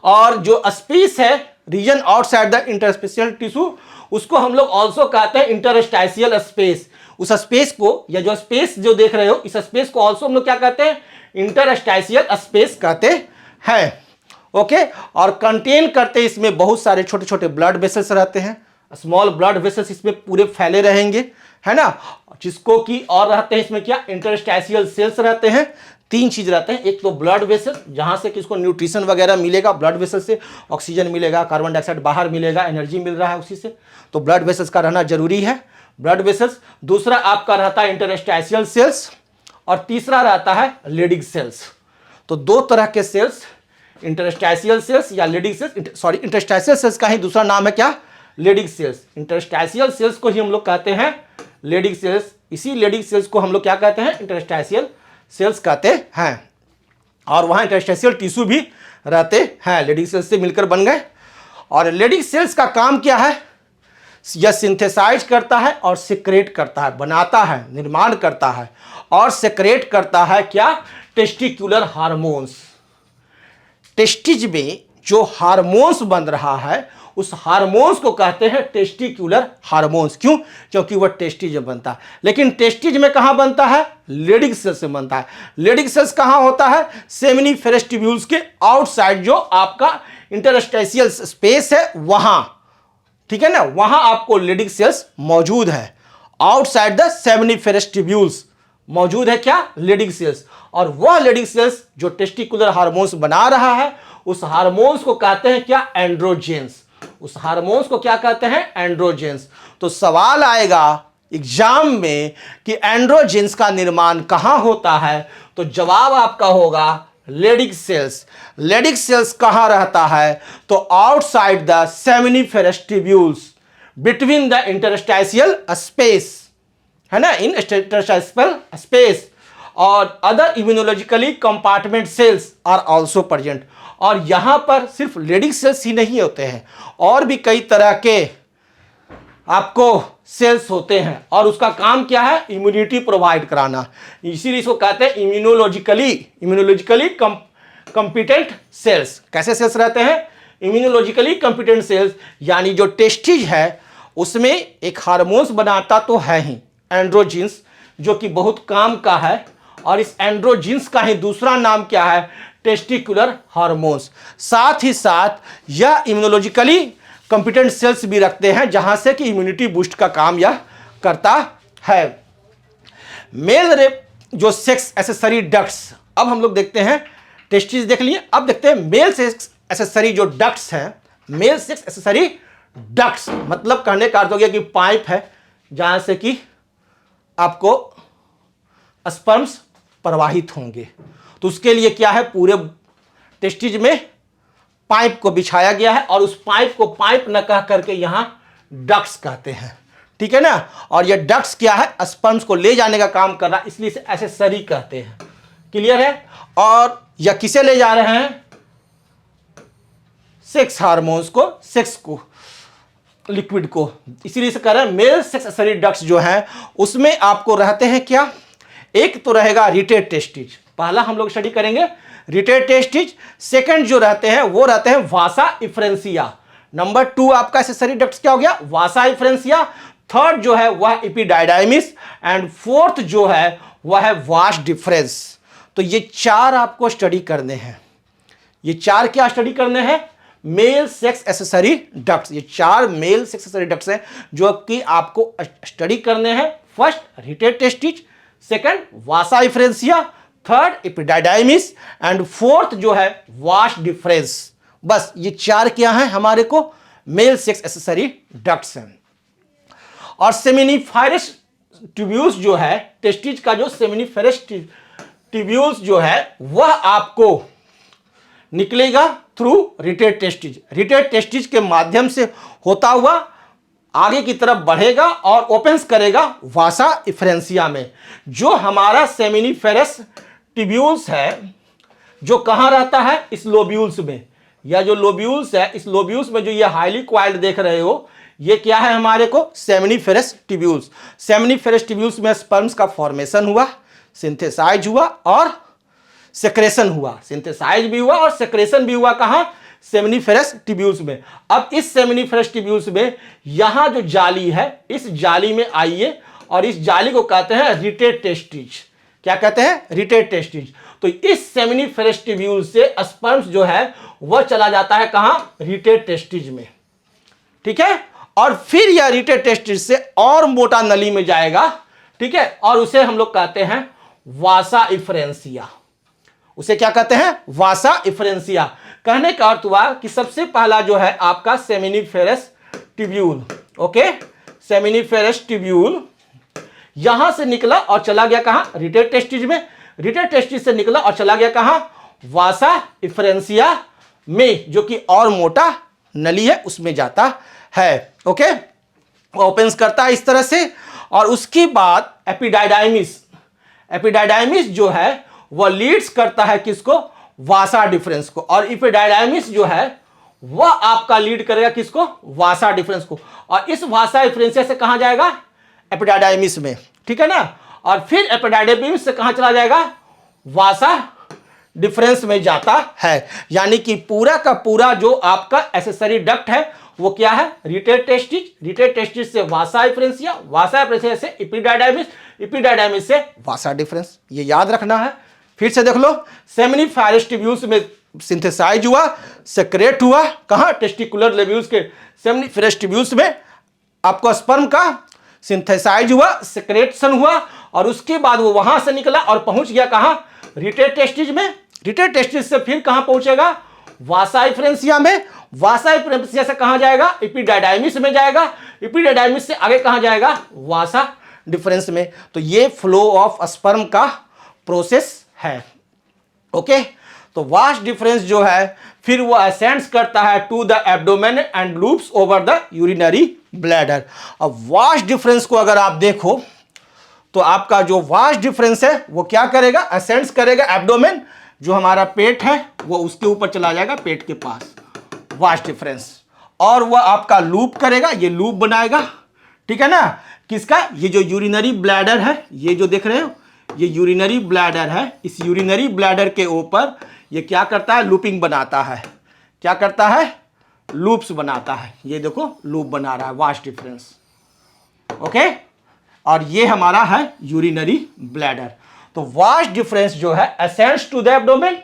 और जो स्पेस है, रीजन आउटसाइड द इंटरस्पेशियल टिश्यू, उसको हम लोग ऑल्सो कहते हैं इंटरस्टाइशियल स्पेस। उस स्पेस को, या जो स्पेस जो देख रहे हो, इस स्पेस को ऑल्सो हम लोग क्या कहते हैं, इंटरस्टाइशियल स्पेस कहते हैं। ओके। और कंटेन करते इसमें बहुत सारे छोटे छोटे ब्लड वेसल्स रहते हैं, स्मॉल ब्लड वेसल्स इसमें पूरे फैले रहेंगे, है ना, जिसको कि और रहते हैं इसमें क्या, इंटरस्टैशियल सेल्स रहते हैं। 3 चीज रहते हैं, एक तो ब्लड वेसल जहां से किसको न्यूट्रिशन वगैरह मिलेगा, ब्लड वेसल से ऑक्सीजन मिलेगा, कार्बन डाइऑक्साइड बाहर मिलेगा, एनर्जी मिल रहा है उसी से, तो ब्लड वेसल्स का रहना जरूरी है, ब्लड वेसल्स। दूसरा आपका रहता है इंटरस्टैशियल सेल्स, और तीसरा रहता है लीडिंग सेल्स। तो 2 तरह के सेल्स, इंटरस्टैशियल सेल्स या लीडिंग सेल्स, सॉरी इंटरस्टैशियल सेल्स का ही दूसरा नाम है क्या, लीडिंग सेल्स। इंटरस्टैशियल सेल्स को ही हम लोग कहते हैं लीडिंग सेल्स, इसी लीडिंग सेल्स को हम लोग क्या कहते हैं, इंटरस्टैशियल सेल्स कहते हैं। और वहां इंटरस्टैशियल टिश्यू भी रहते हैं, लीडिंग सेल्स से मिलकर बन गए। और लीडिंग सेल्स का काम क्या है, यह सिंथेसाइज करता है और सिक्रेट करता है, बनाता है, निर्माण करता है और सिक्रेट करता है क्या, टेस्टिकुलर हार्मोन्स। टेस्टिज में जो हार्मोन्स बन रहा है उस हार्मोन्स को कहते हैं टेस्टिकुलर हार्मोन्स। क्यों, क्योंकि वह टेस्टिज में बनता है। लेकिन टेस्टिज में कहां बनता है, लीडिंग सेल्स से बनता है। लीडिंग सेल्स कहां होता है, सेमिनिफेरस ट्यूब्यूल्स के आउटसाइड जो आपका इंटरस्टैशियल स्पेस है वहां, ठीक है ना, वहां आपको लीडिंग सेल्स मौजूद है। आउटसाइड द सेमिनिफेरस ट्यूब्यूल्स मौजूद है क्या, लीडिंग सेल्स। और वह लीडिंग सेल्स जो टेस्टिकुलर हार्मोन्स बना रहा है उस हार्मोन्स को कहते हैं क्या, एंड्रोजेंस। उस हार्मोन्स को क्या कहते हैं, एंड्रोजेंस। तो सवाल आएगा एग्जाम में कि एंड्रोजेंस का निर्माण कहां होता है, तो जवाब आपका होगा लीडिंग सेल्स। लीडिंग सेल्स कहां रहता है, तो outside the seminiferous tubules between the interstitial space, है ना, इन इंटरस्टैशियल स्पेस। और other immunologically compartment cells are also present. और यहां पर सिर्फ लीडिंग सेल्स ही नहीं होते हैं, और भी कई तरह के आपको सेल्स होते हैं, और उसका काम क्या है, इम्यूनिटी प्रोवाइड कराना। इसीलिए इसको कहते हैं इम्यूनोलॉजिकली कंपिटेंट सेल्स। कैसे सेल्स रहते हैं, इम्यूनोलॉजिकली कंपिटेंट सेल्स, यानी जो टेस्टिज है उसमें एक हार्मोन्स बनाता तो है ही, एंड्रोजीन्स, जो कि बहुत काम का है। और इस एंड्रोजीन्स का ही दूसरा नाम क्या है, टेस्टिकुलर हार्मोन्स। साथ ही साथ यह इम्यूनोलॉजिकली कंपिटेंट सेल्स भी रखते हैं, जहां से कि इम्यूनिटी बूस्ट का काम यह करता है। मेल रेप जो सेक्स एसेसरी डक्ट्स, अब हम लोग देखते हैं, टेस्टिस देख लिए, अब देखते हैं मेल सेक्स एसेसरी जो डक्ट्स हैं। मेल सेक्स एसेसरी डक्ट्स मतलब कहने का अर्थ हो गया कि पाइप है जहां से कि आपको स्पर्म्स प्रवाहित होंगे। तो उसके लिए क्या है, पूरे टेस्टिज में पाइप को बिछाया गया है, और उस पाइप को पाइप न कह करके यहां डक्ट्स कहते हैं, ठीक है ना। और ये डक्ट्स क्या है, स्पर्म्स को ले जाने का काम कर रहा है, इसलिए इसे एसेसरी कहते हैं। क्लियर है। और यह किसे ले जा रहे हैं, सेक्स हार्मोन्स को, सेक्स को, लिक्विड को, इसीलिए से कह रहे हैं मेल सेक्स एसेसरी डक्ट्स जो हैं उसमें आपको रहते हैं क्या, एक तो रहेगा रिटेड टेस्टिज, पहला हम लोग स्टडी करेंगे रिटेड टेस्टिज। सेकंड जो रहते हैं वो रहते हैं वासा इफ्रेंसिया। नंबर 2 आपका एसेसरी डक्ट्स क्या हो गया, वासा इफ्रेंसिया। थर्ड जो है वह एपिडाइडाइमिस, एंड फोर्थ जो है वह है वास डिफरेंस। तो ये 4 आपको स्टडी करने हैं। ये 4 क्या स्टडी करने हैं, मेल सेक्स एसेसरी डक्ट्स। ये 4 मेल सेक्स एसेसरी डक्ट्स हैं जो कि आपको स्टडी करने हैं। First rete testis, second vasa efferentia, third epididymis, and fourth जो है वास डिफरेंस। बस ये 4 क्या हैं हमारे को, मेल सेक्स एसेसरी डक्ट्स हैं। और सेमिनिफेरस ट्यूब्यूल्स जो है, टेस्टिज का जो सेमिनिफेरस ट्यूब्यूल्स जो है वह आपको निकलेगा थ्रू रिटेड टेस्टिज। रिटेड टेस्टिज के माध्यम से होता हुआ आगे की तरफ बढ़ेगा और ओपन्स करेगा वासा इफ्रेंसिया में। जो हमारा सेमिनिफेरस ट्यूब्यूल्स है जो कहां रहता है, इस लोब्यूल्स में। यह जो लोब्यूल्स है, इस लोब्यूल्स में जो ये हाईली क्वाइल्ड देख रहे हो, ये क्या है हमारे को, सेमिनिफेरस ट्यूब्यूल्स। सेमिनिफेरस ट्यूब्यूल्स में स्पर्म्स का फॉर्मेशन हुआ, सिंथेसाइज हुआ और सेक्रेशन हुआ। सिंथेसाइज भी हुआ और सेक्रेशन भी हुआ, कहां, सेमिनिफेरस ट्यूब्यूल्स में। अब इस सेमिनिफेरस ट्यूब्यूल्स में यहां जो जाली है, इस जाली में आइए, और इस जाली को कहते हैं रिटेड टेस्टिज। क्या कहते हैं, रिटेड टेस्टिज। तो इस सेमिनिफेरस ट्यूब्यूल से स्पर्म्स जो है वह चला जाता है कहां, रिटेड टेस्टिज में, ठीक है। और फिर यह रिटेड टेस्टिस से और मोटा नली में जाएगा, ठीक है, और उसे हम लोग कहते हैं वासा इफरेंसिया। उसे क्या कहते हैं? वासा इफरेंसिया। कहने का अर्थ हुआ कि सबसे पहला जो है आपका seminiferous tubule, okay, seminiferous tubule यहां से निकला और चला गया कहां? रिटेड टेस्टिस में। रिटेड टेस्टिस से निकला और चला गया कहां? वासा इफरेंसिया में, जो कि और मोटा नली है उसमें जाता है, ओके, ओपन्स करता है इस तरह से। और उसके बाद एपिडाइडाइमिस, एपिडाइडाइमिस जो है वह लीड्स करता है किसको? वासा डिफरेंस को। और एपिडाइडाइमिस जो है वह आपका लीड करेगा किसको? वासा डिफरेंस को। और इस वासा डिफरेंसिया से कहां जाएगा? एपिडाइडाइमिस में, ठीक है ना। और फिर एपिडाइडाइमिस से कहां चला जाएगा? वासा डिफरेंस में जाता है। यानी कि पूरा का पूरा जो आपका एसेसरी डक्ट है वो क्या है? रिटेड टेस्टिस, रिटेड टेस्टिस से वासा डिफरेंसिया, वासा डिफरेंसिया से एपिडाइडाइमिस, एपिडाइडाइमिस से वासा डिफरेंस। ये याद रखना है। फिर से देख लो, सेमिनिफेरस ट्यूब्यूल्स में सिंथेसाइज हुआ, सेक्रेट हुआ कहां? टेस्टिकुलर लेब्यूल्स के सेमिनिफेरस ट्यूब्यूल्स में आपको स्पर्म का सिंथेसाइज हुआ, सेक्रेशन हुआ, और उसके बाद वो वहां से निकला और पहुंच गया कहां? रिटेड टेस्टिस में। रिटेड टेस्टिस से फिर कहां पहुंचेगा? वासा डिफरेंसिया में। वासा डिफरेंसिया से कहां जाएगा? एपिडाइडाइमिस में जाएगा। एपिडाइडाइमिस से आगे कहां जाएगा? वासा डिफरेंस में। तो ये फ्लो ऑफ स्पर्म का प्रोसेस है, ओके। तो वास डिफरेंस जो है फिर वो असेंड्स करता है to the abdomen and loops over the urinary bladder. अब वास डिफरेंस को अगर आप देखो तो आपका जो वास डिफरेंस है वो क्या करेगा? असेंड्स करेगा एब्डोमेन, जो हमारा पेट है वो उसके ऊपर चला जाएगा, पेट के पास, वास डिफरेंस। और वह आपका लूप करेगा, ये लूप बनाएगा, ठीक है ना। किसका? ये जो यूरिनरी ब्लैडर है, ये जो देख रहे हो ये यूरिनरी ब्लैडर है। इस यूरिनरी ब्लैडर के ऊपर ये क्या करता है? लूपिंग बनाता है। क्या करता है? लूप्स बनाता है। ये देखो लूप बना रहा है, वास डिफरेंस, ओके। और ये हमारा है यूरिनरी ब्लैडर। तो वास डिफरेंस जो है ascends to the abdomen,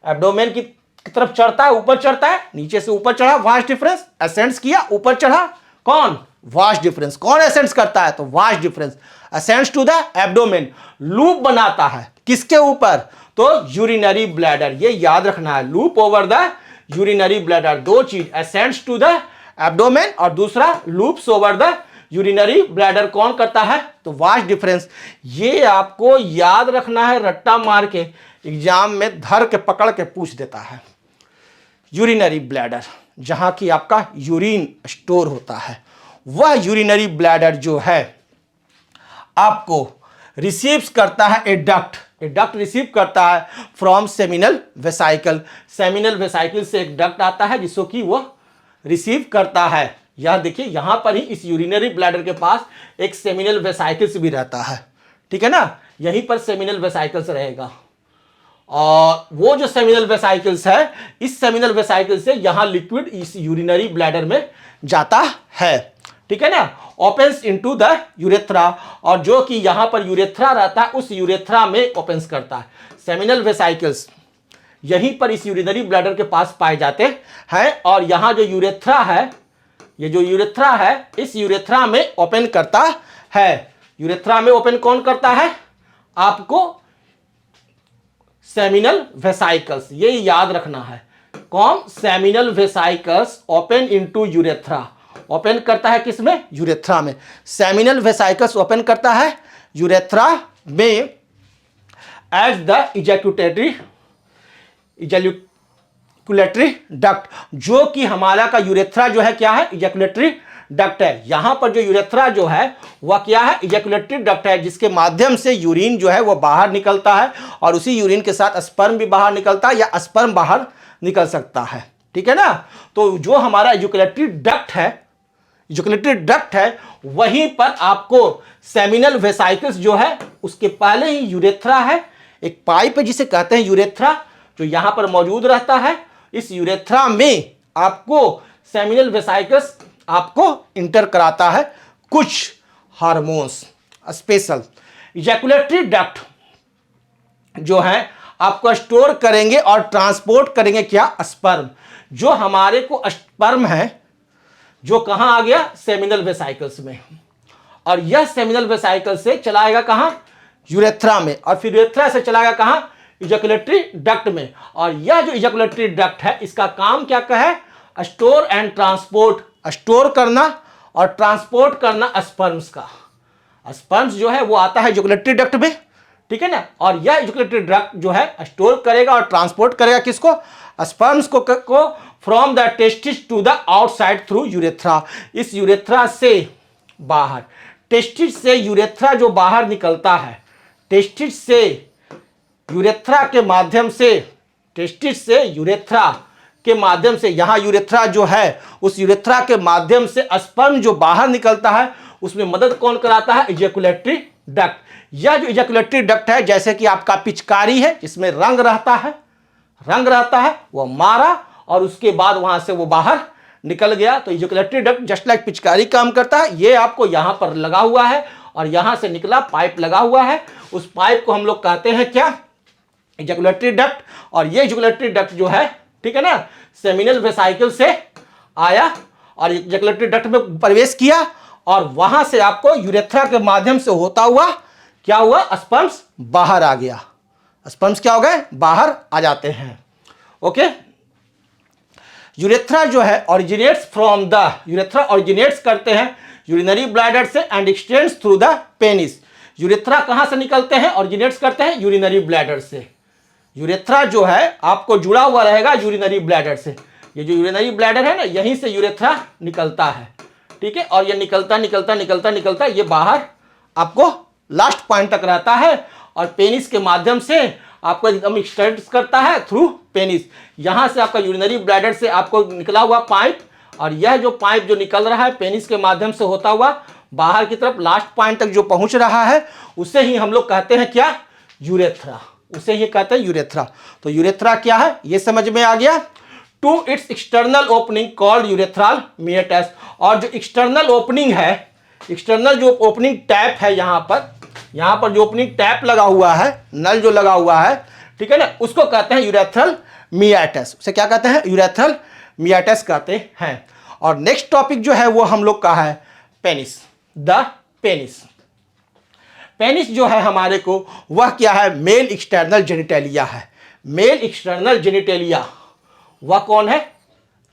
abdomen की तरफ चढ़ता है, ऊपर चढ़ता है, नीचे से ऊपर चढ़ा, वास डिफरेंस असेंड्स किया, ऊपर चढ़ा, कौन? Vas deferens. कौन असेंड्स करता है? तो vas deferens ascends to the abdomen, loop बनाता है किसके ऊपर? तो यूरिनरी ब्लैडर। ये याद रखना है, loop over the urinary bladder. दो चीज, असेंड्स टू द एब्डोमेन और दूसरा loops over the urinary bladder. कौन करता है? तो वास डिफरेंस। ये आपको याद रखना है, रट्टा मार के एग्जाम में धर के पकड़ के पूछ देता है। यूरिनरी ब्लैडर, जहां की आपका यूरिन स्टोर होता है, वह यूरिनरी ब्लैडर जो है आपको रिसीव्स करता है ए डक्ट। ए डक्ट रिसीव करता है from seminal vesicle. Seminal vesicle से एक डक्ट आता है जिसको कि वो रिसीव करता है। यह देखिए यहां पर ही इस यूरिनरी ब्लैडर के पास एक सेमिनल वेसाइकल्स भी रहता है, ठीक है ना। यहीं पर सेमिनल वेसाइकल्स रहेगा। और वो जो सेमिनल वेसाइकल्स है, इस सेमिनल वेसाइकल से यहां लिक्विड इस यूरिनरी ब्लैडर में जाता है, ठीक है ना। ओपन्स इनटू द यूरेथ्रा, और जो कि यहां पर यूरेथ्रा रहता है उस यूरेथ्रा में ओपन्स करता है। सेमिनल वेसाइकल्स यहीं पर इस यूरिनरी ब्लैडर के पास पाए जाते हैं। और यहां जो यूरेथ्रा है, ये जो यूरेथ्रा है, इस यूरेथ्रा में ओपन करता है। यूरेथ्रा में ओपन कौन करता है? आपको सेमिनल वेसाइकल्स। ये याद रखना है, कौन? Seminal vesicles open into urethra. Open करता है किसमें? यूरेथ्रा में। सेमिनल वेसाइकल्स ओपन करता है यूरेथ्रा में एज द इजैक्यूलेटरी डक्ट, जो कि हमारा का यूरेथ्रा जो है क्या है? इजैक्यूलेटरी डक्ट है। यहां पर जो यूरेथ्रा जो है वह क्या है? इजैक्यूलेटरी डक्ट है, जिसके माध्यम से यूरिन जो है वह बाहर निकलता है, और उसी यूरिन के साथ स्पर्म भी बाहर निकलता है, या स्पर्म बाहर निकल सकता है, ठीक है ना। तो जो हमारा इजैक्यूलेटरी डक्ट है, इजैक्यूलेटरी डक्ट है, वहीं पर आपको सेमिनल वेसाइकल्स जो है उसके पहले ही यूरेथ्रा है, एक पाइप है जिसे कहते हैं यूरेथ्रा, जो यहां पर मौजूद रहता है। इस यूरेथ्रा में आपको सेमिनल वेसाइकल्स आपको इंटर कराता है कुछ हार्मोन्स स्पेशल। इजैक्यूलेटरी डक्ट जो है आपको स्टोर करेंगे और ट्रांसपोर्ट करेंगे क्या? स्पर्म। जो हमारे को स्पर्म है, जो कहां आ गया, सेमिनल वेसाइकल्स में, और यह सेमिनल वेसाइकल से चलाएगा कहां, यूरेथ्रा में, और फिर यूरेथ्रा से चलाएगा कहां, इजैकुलेटरी डक्ट में। और यह जो इजैकुलेटरी डक्ट है इसका काम क्या है, स्टोर एंड ट्रांसपोर्ट, स्टोर करना और ट्रांसपोर्ट करना स्पर्म्स का। स्पर्म्स जो है वो आता है इजैकुलेटरी डक्ट में, ठीक है ना, और यह इजैकुलेटरी डक्ट जो है स्टोर करेगा और ट्रांसपोर्ट करेगा किसको, स्पर्म्स को from the testis to the outside through urethra. इस यूरेथ्रा से बाहर, टेस्टिस से यूरेथ्रा जो बाहर निकलता है, टेस्टिस से यूरेथ्रा के माध्यम से, टेस्टिस से यूरेथ्रा के माध्यम से, यहां यूरेथ्रा जो है उस यूरेथ्रा के माध्यम से स्पर्म जो बाहर निकलता है उसमें मदद कौन कराता है, इजैकुलेटरी डक्ट। यह जो इजैकुलेटरी डक्ट है जैसे कि आपका पिचकारी है जिसमें रंग रहता है, वह मारा और उसके बाद वहां से वो बाहर निकल गया। तो इजैकुलेटरी डक्ट जस्ट लाइक पिचकारी काम करता है। ये आपको यहां पर लगा हुआ है और यहां से निकला पाइप लगा हुआ है, उस पाइप को हम लोग कहते हैं क्या, इजैकुलेटरी डक्ट। और ये इजैकुलेटरी डक्ट जो है, ठीक है ना, सेमिनल वेसाइकल से आया और इजैकुलेटरी डक्ट में प्रवेश किया और वहां से आपको यूरेथ्रा के माध्यम से होता हुआ क्या हुआ, स्पर्म्स बाहर आ गया। स्पर्म्स क्या हो गए, बाहर आ जाते हैं। ओके, यूरेथ्रा जो है originates from the, urethra originates करते हैं यूरिनरी ब्लैडर से and x tends through the penis. Urethra कहां से निकलते हैं, ऑरिजिनेट्स करते हैं यूरिनरी ब्लैडर से। यूरेथ्रा जो है आपको जुड़ा हुआ रहेगा यूरिनरी ब्लैडर से। ये जो यूरिनरी ब्लैडर है ना, यहीं से यूरेथ्रा निकलता है, ठीक है, और ये निकलता ये बाहर आपको लास्ट पॉइंट तक रहता है और पेनिस के माध्यम से आपको एकदम एक्सटेंड करता है थ्रू पेनिस। यहां से आपका यूरिनरी ब्लैडर से आपको निकला हुआ पाइप, और यह जो पाइप जो निकल रहा है पेनिस के माध्यम से होता हुआ बाहर की तरफ लास्ट पॉइंट तक जो पहुंच रहा है, उसे ही हम लोग कहते हैं क्या, यूरेथ्रा, उसे ही कहते हैं यूरेथ्रा। तो यूरेथ्रा क्या है ये समझ में आ गया। To its external opening called urethral meatus. और जो एक्सटर्नल ओपनिंग है, एक्सटर्नल जो ओपनिंग टैप है, यहां पर जो ओपनिंग टैप लगा हुआ है, नल जो लगा हुआ है, ठीक है ना, उसको कहते हैं यूरेथ्रल मियोटस। उसे क्या कहते हैं, यूरेथ्रल मियोटस कहते हैं। और नेक्स्ट टॉपिक जो है वो हम लोग का है पेनिस, द पेनिस। पेनिस जो है हमारे को वह क्या है, मेल एक्सटर्नल जेनिटेलिया है। मेल एक्सटर्नल जेनिटेलिया वह कौन है,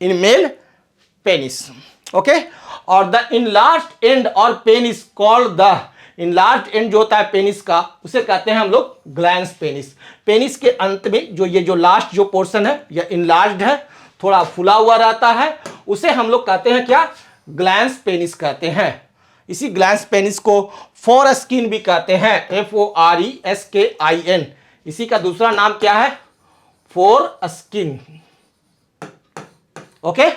इन मेल पेनिस। ओके, और द इनलार्ज्ड एंड और penis called the, enlarged and जो होता है पेनिस का उसे कहते हैं हम लोग ग्लैंस पेनिस। पेनिस के अंत में जो ये जो लास्ट जो पोर्शन है यह इनलार्ज्ड है, थोड़ा फुला हुआ रहता है, उसे हम लोग कहते हैं क्या, ग्लैंस पेनिस कहते हैं। इसी ग्लैंस पेनिस को फोर स्किन भी कहते हैं, FORESKIN। इसी का दूसरा नाम क्या है, फोर स्किन। ओके,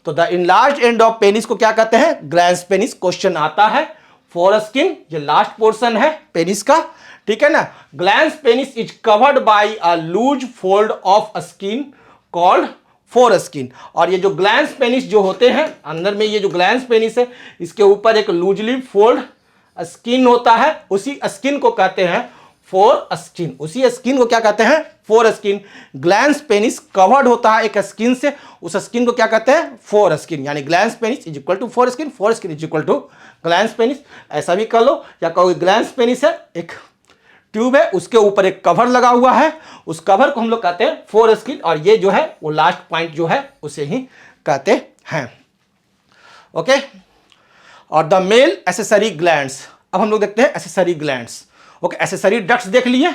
तो the enlarged end of penis को क्या कहते हैं, ग्लैंस पेनिस। क्वेश्चन आता है, फोर स्किन ये लास्ट पोर्शन है पेनिस का, ठीक है ना। Glans penis is covered by a loose fold of skin called foreskin. और ये जो ग्लैंस पेनिस जो होते हैं अंदर में, ये जो ग्लैंस पेनिस है इसके ऊपर एक लूजली फोल्ड स्किन होता है, उसी स्किन को कहते हैं फोर स्किन। उसी स्किन को क्या कहते हैं, foreskin. Glans penis covered होता है एक स्किन से, उस स्किन को क्या कहते हैं, फोर स्किन। यानी glans penis is equal to foreskin is equal to glans penis. ऐसा भी कर लो, या कहोगे ग्लैंस पेनिस है एक ट्यूब है, उसके ऊपर एक कवर लगा हुआ है, उस कवर को हम लोग कहते हैं फोर स्किन, और ये जो है वो लास्ट पॉइंट जो है उसे ही कहते हैं। ओके, और द मेल एसेसरी ग्लैंड्स। अब हम लोग देखते हैं accessory glands. Okay, accessory ducts देख लिए,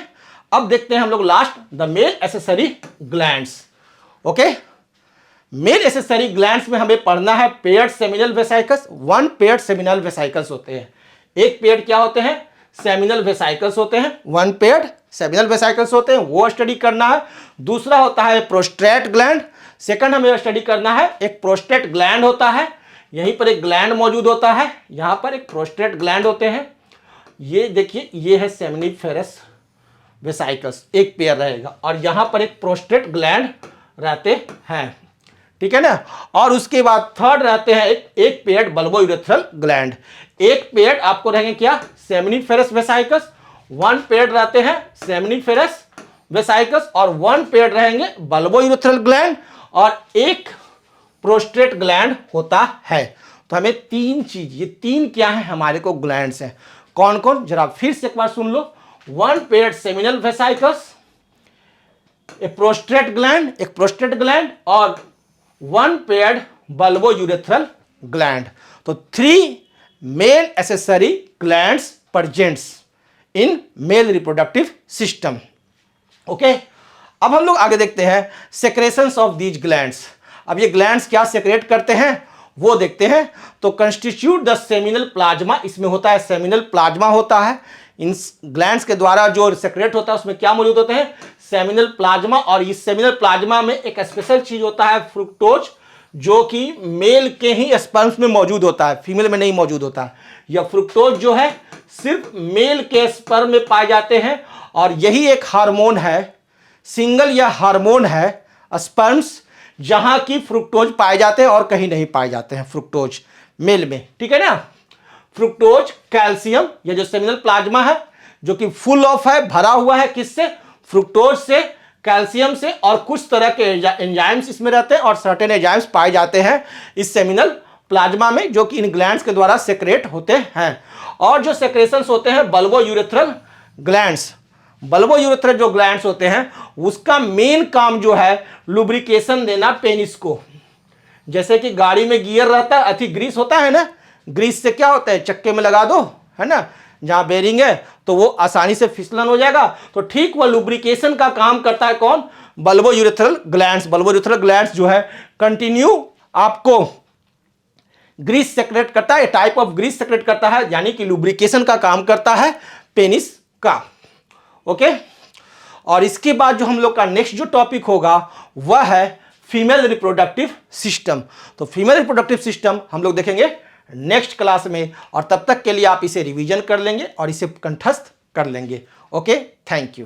अब देखते हैं हम लोग last the male accessory glands. Okay, male accessory glands में हमें पढ़ना है paired seminal vesicles. One paired seminal vesicles होते हैं, एक पेयर्ड क्या होते हैं, सेमिनल वेसाइकल्स होते हैं, वन पेयर्ड सेमिनल वेसाइकल्स होते हैं, वो स्टडी करना है। दूसरा होता है प्रोस्टेट ग्लैंड, सेकंड हमें स्टडी करना है, एक प्रोस्टेट ग्लैंड होता है, यहीं पर एक ग्लैंड मौजूद होता है, यहां पर एक प्रोस्टेट ग्लैंड होते हैं। ये देखिए, ये है सेमिनिफेरस वेसाइकल्स, एक पेयर रहेगा, और यहां पर एक प्रोस्टेट ग्लैंड रहते हैं, ठीक है ना। और उसके बाद थर्ड रहते हैं एक पेयर्ड बल्बो यूरेथ्रल ग्लैंड। एक पेयर्ड आपको रहेंगे क्या, सेमिनिफेरस वेसाइकल्स, वन पेयर्ड रहते हैं सेमिनिफेरस वेसाइकल्स, और वन पेयर्ड रहेंगे बल्बो यूरेथ्रल ग्लैंड, और एक प्रोस्टेट ग्लैंड होता है। तो हमें तीन चीज, ये तीन क्या है हमारे को ग्लैंड्स हैं, कौन कौन, जरा फिर से एक बार सुन लो। वन पेयर्ड सेमिनल वेसाइकस, एक प्रोस्टेट ग्लैंड और one paired bulbo urethral gland. तो 3 male accessory glands presents in male reproductive system. Okay, अब हम लोग आगे देखते हैं सेक्रेशंस ऑफ दीज ग्लैंड्स। अब ये ग्लैंड्स क्या सेक्रेट करते हैं वो देखते हैं। तो कंस्टिट्यूट द सेमिनल प्लाज्मा, इसमें होता है सेमिनल प्लाज्मा होता है। इन ग्लैंड्स के द्वारा जो सेक्रेट होता है उसमें क्या मौजूद होते हैं, सेमिनल प्लाज्मा। और इस सेमिनल प्लाज्मा में एक स्पेशल चीज होता है फ्रुक्टोज, जो कि मेल के ही स्पर्म्स में मौजूद होता है, फीमेल में नहीं मौजूद होता है। यह फ्रुक्टोज जो है सिर्फ मेल के स्पर्म में पाए जाते हैं और यही एक हार्मोन है, सिंगल या हार्मोन है स्पर्म्स, जहां की फ्रुक्टोज पाए जाते हैं और कहीं नहीं पाए जाते हैं फ्रुक्टोज मेल में, ठीक है ना। फ्रुक्टोज, कैल्शियम, ये जो सेमिनल प्लाज्मा है जो कि फुल ऑफ है, भरा हुआ है किससे, फ्रुक्टोज से, कैल्शियम से, और कुछ तरह के एंजाइम्स इसमें रहते हैं और सर्टेन एंजाइम्स पाए जाते हैं इस सेमिनल प्लाज्मा में, जो कि इन ग्लैंड्स के द्वारा सेक्रेट होते हैं। और जो सेक्रेशंस होते हैं bulbo urethral glands, bulbo urethral जो ग्लैंड्स होते हैं उसका मेन काम जो है लुब्रिकेशन देना पेनिस को। जैसे कि गाड़ी में गियर रहता है, अति ग्रीस होता है ना, ग्रीस से क्या होता है, चक्के में लगा दो, है ना, जहां बेरिंग है तो वो आसानी से फिसलन हो जाएगा। तो ठीक वह लुब्रिकेशन का काम करता है कौन, bulbo urethral glands. Bulbo urethral glands जो है कंटिन्यू आपको ग्रीस सेक्रेट करता है, टाइप ऑफ ग्रीस सेक्रेट करता है, यानी कि लुब्रिकेशन का काम करता है पेनिस का। ओके, और इसके बाद जो हम लोग का नेक्स्ट जो टॉपिक होगा वह है फीमेल रिप्रोडक्टिव सिस्टम। तो फीमेल रिप्रोडक्टिव सिस्टम हम लोग देखेंगे नेक्स्ट क्लास में, और तब तक के लिए आप इसे रिवीजन कर लेंगे और इसे कंठस्थ कर लेंगे। Okay, thank you.